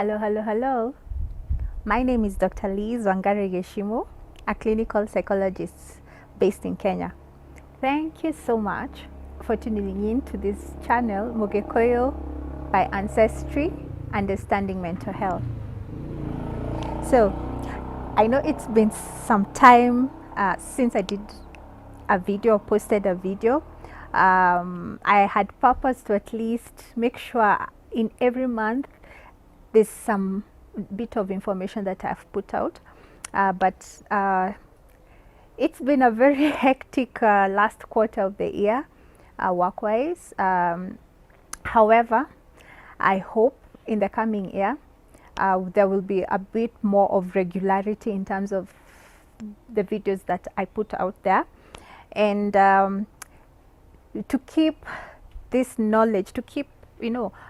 Hello, hello, hello. My name is Dr. Liz Wangari Geshimo, a clinical psychologist based in Kenya. Thank you so much for tuning in to this channel, Mugekoyo by Ancestry, Understanding Mental Health. So, I know it's been some time since I did a video, posted a video. I had purpose to at least make sure in every month there's some bit of information that I've put out, but it's been a very hectic last quarter of the year work-wise. However, I hope in the coming year there will be a bit more of regularity in terms of the videos that I put out there, and to keep this knowledge, to keep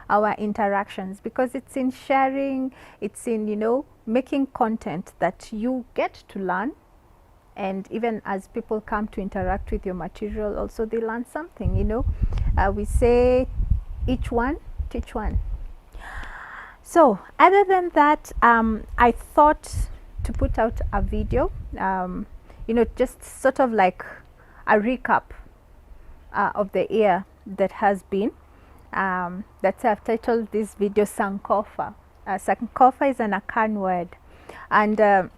our interactions, because it's in sharing, it's in making content that you get to learn, and even as people come to interact with your material also they learn something. We say each one teach one. So other than that, I thought to put out a video, just sort of like a recap of the year that has been. That's I've titled this video Sankofa. Sankofa is an Akan word, and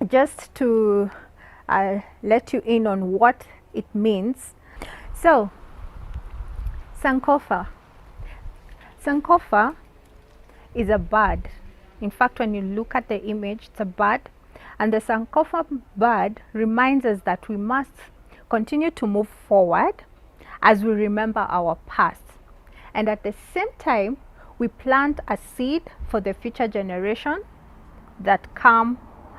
just to let you in on what it means. So Sankofa is a bird. In fact, when you look at the image, it's a bird, and the Sankofa bird reminds us that we must continue to move forward as we remember our past, and at the same time we plant a seed for the future generation that come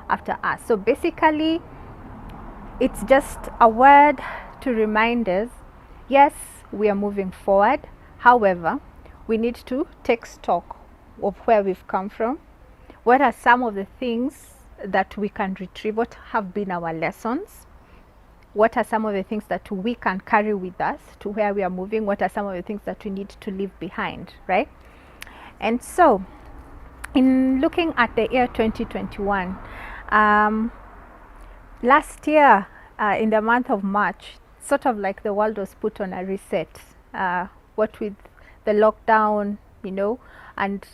after us. So basically it's just a word to remind us, yes, we are moving forward. However, we need to take stock of where we've come from. What are some of the things that we can retrieve? What have been our lessons? What are some of the things that we can carry with us to where we are moving? What are some of the things that we need to leave behind, right? And so in looking at the year 2021, last year in the month of March, sort of like the world was put on a reset, what with the lockdown, and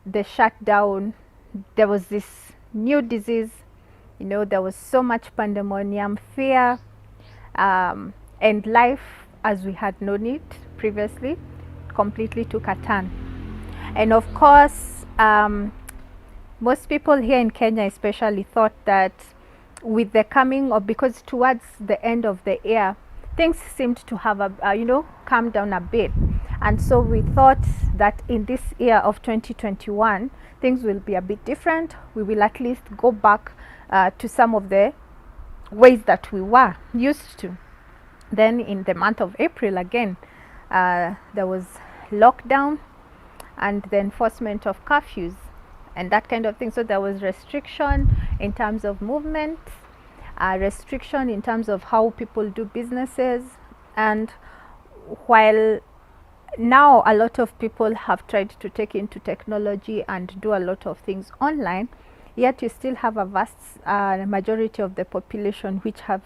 the shutdown. There was this new disease, there was so much pandemonium, fear, and life as we had known it previously completely took a turn. And of course, most people here in Kenya especially thought that with the coming of, because towards the end of the year things seemed to have calm down a bit, and so we thought that in this year of 2021 things will be a bit different. We will at least go back to some of the ways that we were used to. Then in the month of April again, there was lockdown and the enforcement of curfews and that kind of thing. So there was restriction in terms of movement, restriction in terms of how people do businesses. And while now a lot of people have tried to take into technology and do a lot of things online, yet you still have a vast majority of the population which have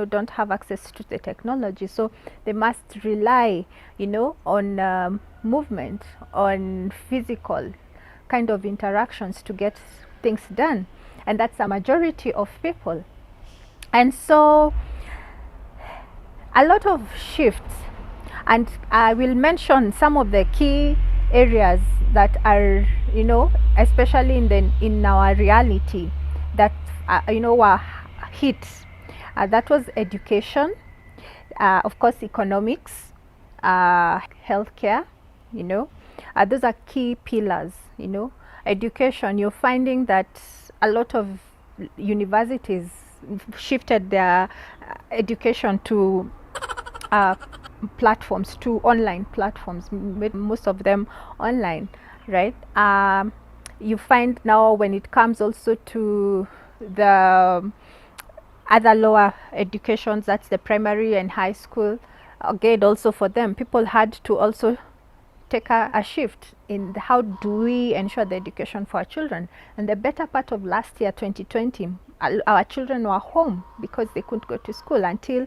don't have access to the technology. So they must rely on movement, on physical kind of interactions to get things done, and that's a majority of people. And so a lot of shifts, and I will mention some of the key areas that are especially in our reality that were hit. That was education, of course economics, healthcare. Those are key pillars. Education, you're finding that a lot of universities shifted their education to platforms, to online platforms, most of them online, right? You find now when it comes also to the other lower educations, that's the primary and high school, again also for them people had to also take a shift in how do we ensure the education for our children. And the better part of last year, 2020, our children were home because they couldn't go to school until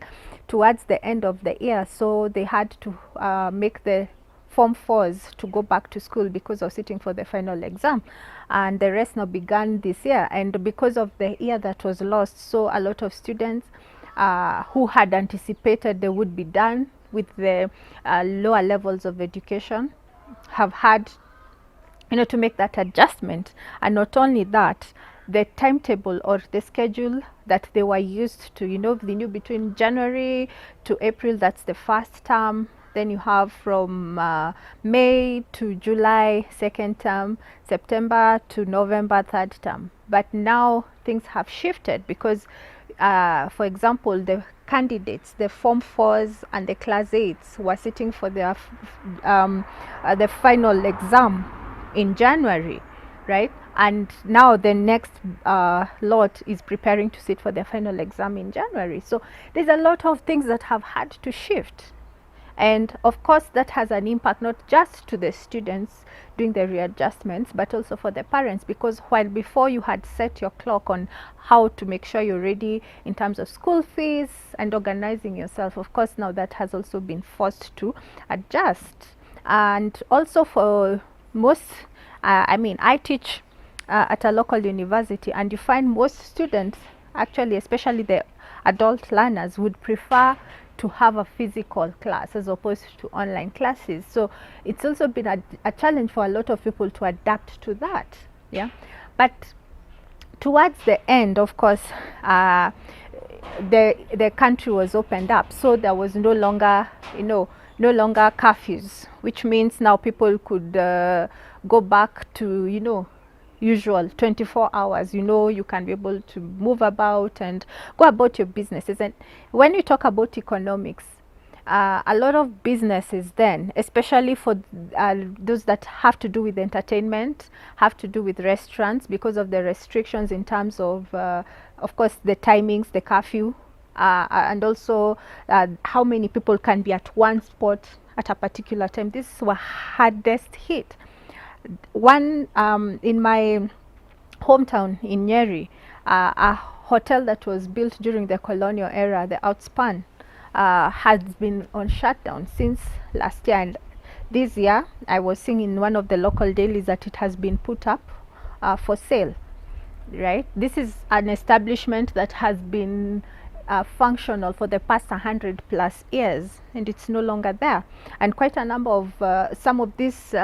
towards the end of the year. So they had to make the Form 4s to go back to school because of sitting for the final exam, and the rest now began this year. And because of the year that was lost, so a lot of students who had anticipated they would be done with the lower levels of education have had to make that adjustment. And not only that, the timetable or the schedule that they were used to, they knew between January to April, that's the first term. Then you have from May to July, second term, September to November, third term. But now things have shifted because, for example, the candidates, the Form 4s and the Class 8s were sitting for their the final exam in January, right? And now the next lot is preparing to sit for their final exam in January. So there's a lot of things that have had to shift. And of course, that has an impact not just to the students doing the readjustments, but also for the parents, because while before you had set your clock on how to make sure you're ready in terms of school fees and organizing yourself, of course, now that has also been forced to adjust. And also for most, I teach at a local university, and you find most students, actually, especially the adult learners, would prefer to have a physical class as opposed to online classes. So it's also been a challenge for a lot of people to adapt to that. Yeah, but towards the end, of course, the country was opened up, so there was no longer curfews, which means now people could go back to usual 24 hours. You can be able to move about and go about your businesses. And when we talk about economics, a lot of businesses then, especially for those that have to do with entertainment, have to do with restaurants, because of the restrictions in terms of course, the timings, the curfew, and also how many people can be at one spot at a particular time. This was hardest hit. One in my hometown in Nyeri, a hotel that was built during the colonial era, the Outspan, has been on shutdown since last year. And this year, I was seeing in one of the local dailies that it has been put up for sale. Right? This is an establishment that has been functional for the past 100+ years, and it's no longer there. And quite a number of some of these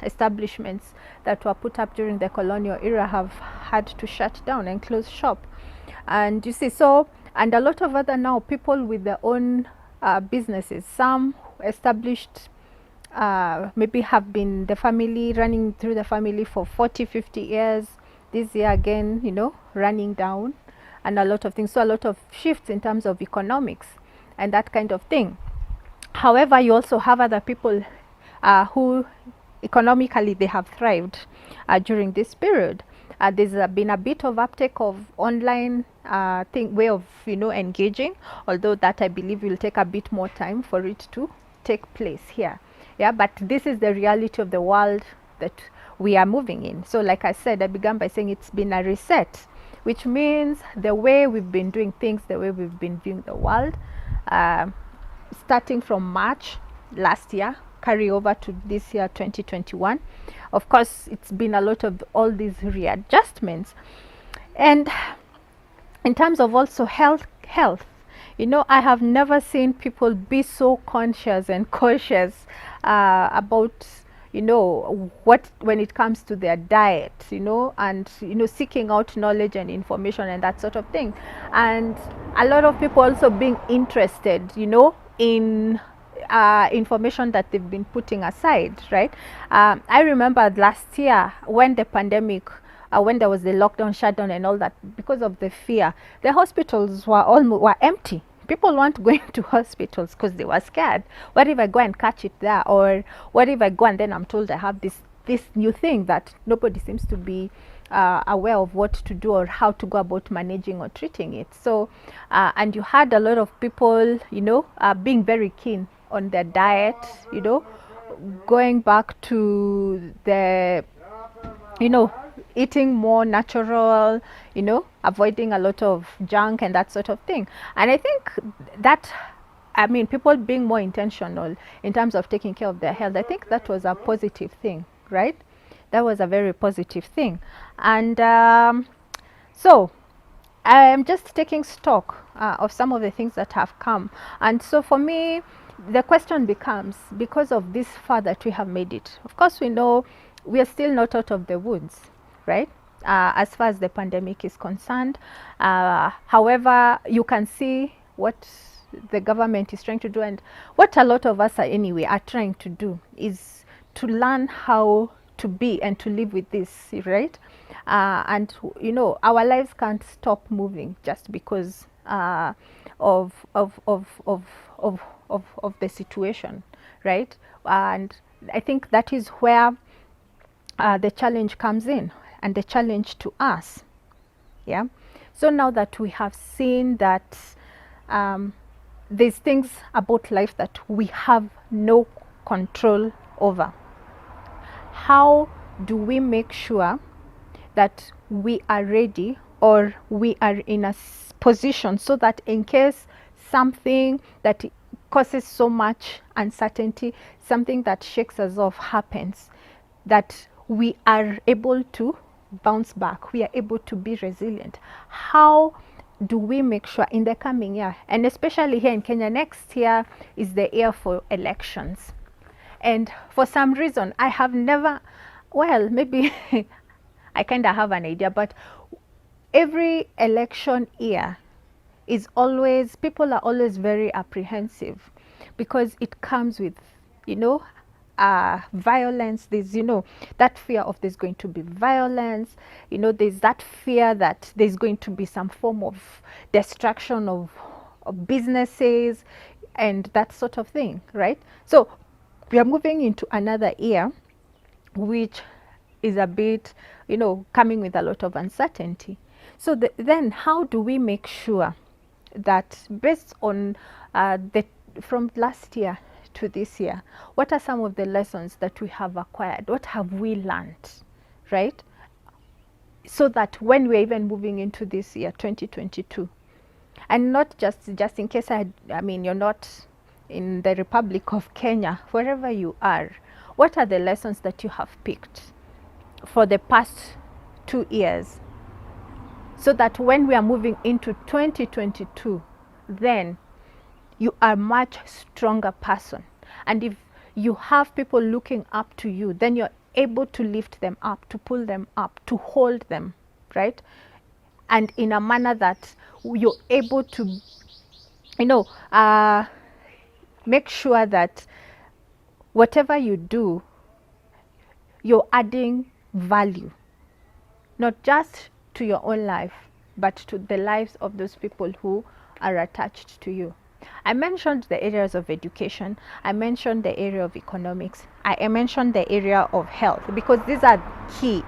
establishments that were put up during the colonial era have had to shut down and close shop. And you see, so, and a lot of other now people with their own businesses, some established, maybe have been the family, running through the family for 40-50 years. This year again, running down, and a lot of things. So a lot of shifts in terms of economics and that kind of thing. However, you also have other people who economically they have thrived during this period. There's been a bit of uptake of online way of engaging, although that I believe will take a bit more time for it to take place here. Yeah, but this is the reality of the world that we are moving in. So like I said, I began by saying it's been a reset, which means the way we've been doing things, the way we've been viewing the world, starting from March last year, carry over to this year, 2021. Of course, it's been a lot of all these readjustments. And in terms of also health, I have never seen people be so conscious and cautious about what when it comes to their diet, and seeking out knowledge and information and that sort of thing. And a lot of people also being interested in information that they've been putting aside, right? I remember last year when the pandemic, when there was the lockdown, shutdown and all that, because of the fear, the hospitals were empty. People weren't going to hospitals because they were scared. What if I go and catch it there? Or what if I go and then I'm told I have this new thing that nobody seems to be aware of what to do or how to go about managing or treating it. So, and you had a lot of people, being very keen on their diet, going back to the, you know, eating more natural, you know, avoiding a lot of junk and that sort of thing. And I think that, I mean, people being more intentional in terms of taking care of their health, I think that was a positive thing, right? That was a very positive thing. And so I'm just taking stock of some of the things that have come. And so for me, the question becomes, because of this far that we have made it, of course we know we are still not out of the woods, right? As far as the pandemic is concerned. However, you can see what the government is trying to do, and what a lot of us are anyway are trying to do, is to learn how to be and to live with this, right? And you know, our lives can't stop moving just because of, of, of, of, of the situation, right? And I think that is where the challenge comes in, and the challenge to us. Yeah. So now that we have seen that there's things about life that we have no control over, how do we make sure that we are ready, or we are in a position so that in case something that causes so much uncertainty, something that shakes us off happens, that we are able to bounce back, we are able to be resilient? How do we make sure in the coming year, and especially here in Kenya, next year is the year for elections, and for some reason I have never, well, maybe I kind of have an idea, but every election year is always, people are always very apprehensive, because it comes with, you know, violence. There's, you know, that fear of there's going to be violence, you know, there's that fear that there's going to be some form of destruction of businesses and that sort of thing, right? So we are moving into another year which is a bit, you know, coming with a lot of uncertainty. So then how do we make sure that, based on the from last year to this year, what are some of the lessons that we have acquired? What have we learned, right? So that when we're even moving into this year, 2022, and not just in case I mean, you're not in the Republic of Kenya, wherever you are, what are the lessons that you have picked for the past 2 years, so that when we are moving into 2022, then you are a much stronger person. And if you have people looking up to you, then you're able to lift them up, to pull them up, to hold them, right? And in a manner that you're able to, you know, make sure that whatever you do, you're adding value, not just to your own life, but to the lives of those people who are attached to you. I mentioned the areas of education, I mentioned the area of economics, I mentioned the area of health, because these are key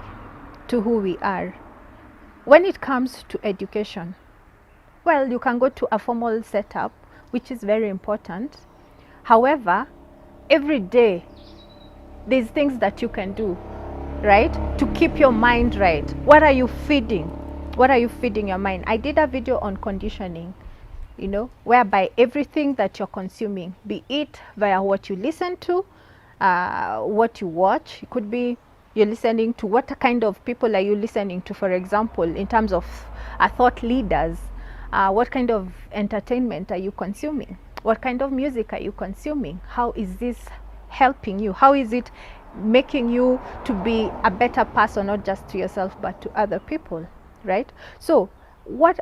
to who we are. When it comes to education, well, you can go to a formal setup, which is very important. However, every day there's things that you can do, right, to keep your mind right. What are you feeding? What are you feeding your mind? I did a video on conditioning, you know, whereby everything that you're consuming, be it via what you listen to, what you watch, it could be you're listening to, what kind of people are you listening to, for example, in terms of thought leaders, what kind of entertainment are you consuming, what kind of music are you consuming, how is this helping you, how is it making you to be a better person, not just to yourself but to other people, right? So what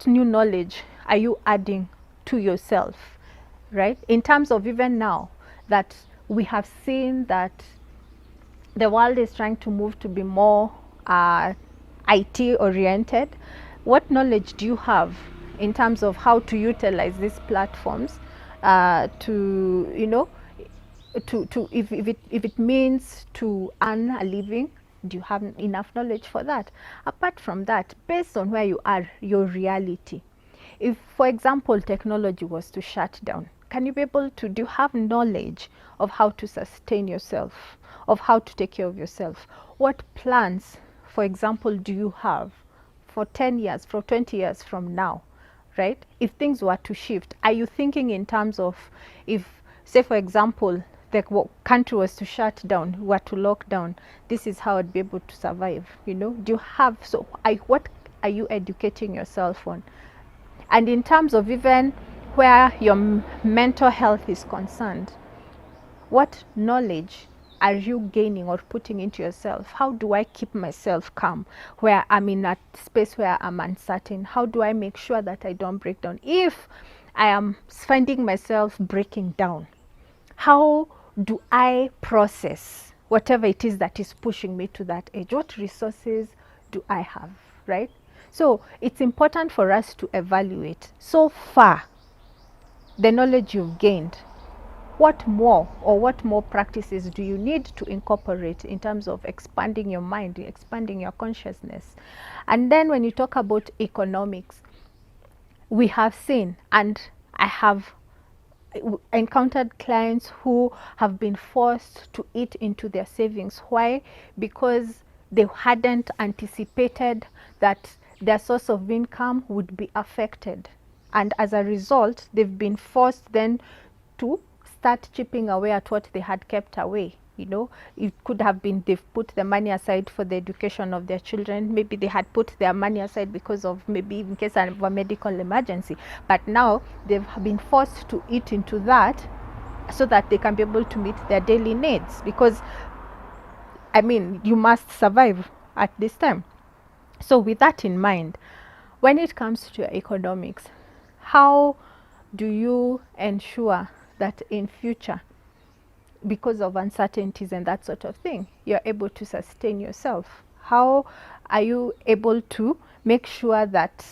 new knowledge are you adding to yourself, right? In terms of, even now that we have seen that the world is trying to move to be more IT oriented, what knowledge do you have in terms of how to utilize these platforms to, you know, to if it means to earn a living? Do you have enough knowledge for that? Apart from that, based on where you are, your reality, if, for example, technology was to shut down, can you be able to, do you have knowledge of how to sustain yourself, of how to take care of yourself? What plans, for example, do you have for 10 years, for 20 years from now, right? If things were to shift, are you thinking in terms of, if, say, for example, the country was to shut down, were to lock down, this is how I'd be able to survive, you know? Do you have, so what are you educating yourself on? And in terms of even where your mental health is concerned, what knowledge are you gaining or putting into yourself? How do I keep myself calm where I'm in a space where I'm uncertain? How do I make sure that I don't break down? If I am finding myself breaking down, how do I process whatever it is that is pushing me to that edge? What resources do I have, right? So it's important for us to evaluate, so far, the knowledge you've gained, what more, or what more practices do you need to incorporate in terms of expanding your mind, expanding your consciousness? And then when you talk about economics, we have seen, and I have encountered clients who have been forced to eat into their savings. Why? Because they hadn't anticipated that their source of income would be affected, and as a result they've been forced then to start chipping away at what they had kept away. You know, it could have been they've put the money aside for the education of their children. Maybe they had put their money aside because of, maybe in case of a medical emergency, but now they've been forced to eat into that so that they can be able to meet their daily needs, because I mean, you must survive at this time. So with that in mind, when it comes to economics, how do you ensure that in future, because of uncertainties and that sort of thing, you're able to sustain yourself? How are you able to make sure that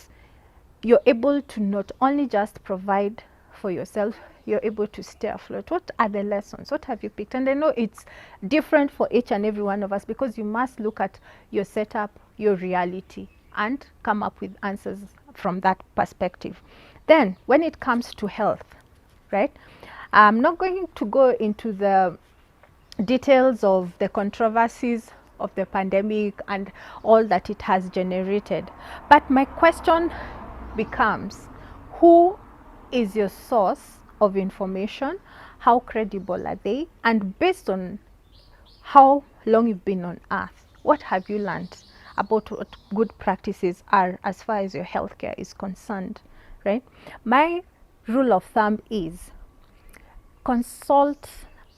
you're able to not only just provide for yourself, you're able to stay afloat? What are the lessons? What have you picked? And I know it's different for each and every one of us, because you must look at your setup, your reality, and come up with answers from that perspective. Then when it comes to health, right, I'm not going to go into the details of the controversies of the pandemic and all that it has generated, but my question becomes, who is your source of information? How credible are they? And based on how long you've been on earth, what have you learned about what good practices are as far as your healthcare is concerned, right? My rule of thumb is consult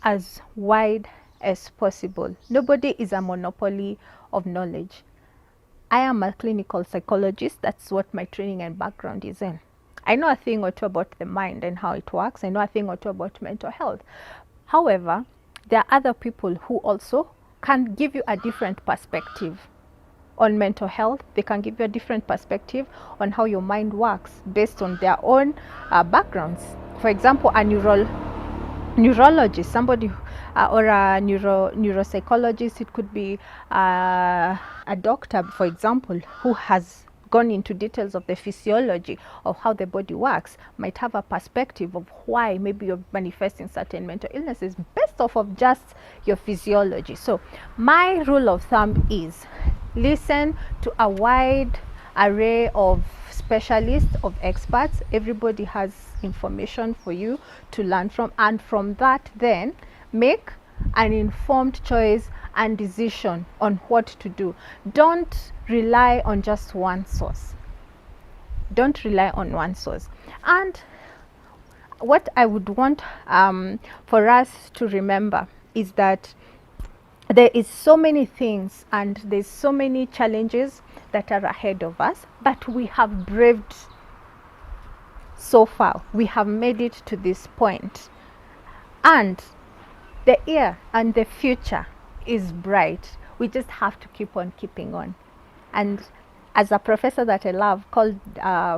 as wide as possible. Nobody is a monopoly of knowledge. I am a clinical psychologist. That's what my training and background is in. I know a thing or two about the mind and how it works. I know a thing or two about mental health. However, there are other people who also can give you a different perspective on mental health. They can give you a different perspective on how your mind works based on their own backgrounds. For example, a neurologist, somebody or a neuropsychologist, it could be a doctor, for example, who has gone into details of the physiology of how the body works, might have a perspective of why maybe you're manifesting certain mental illnesses based off of just your physiology. So my rule of thumb is listen to a wide array of specialists, of experts. Everybody has information for you to learn from, and from that then make an informed choice and decision on what to do. Don't rely on just one source. Don't rely on one source. And what I would want for us to remember is that there is so many things and there's so many challenges that are ahead of us, but we have braved so far. We have made it to this point, and the year and the future is bright. We just have to keep on keeping on. And as a professor that I love called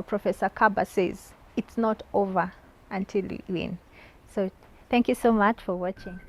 Professor Kaba says, it's not over until you win. So thank you so much for watching.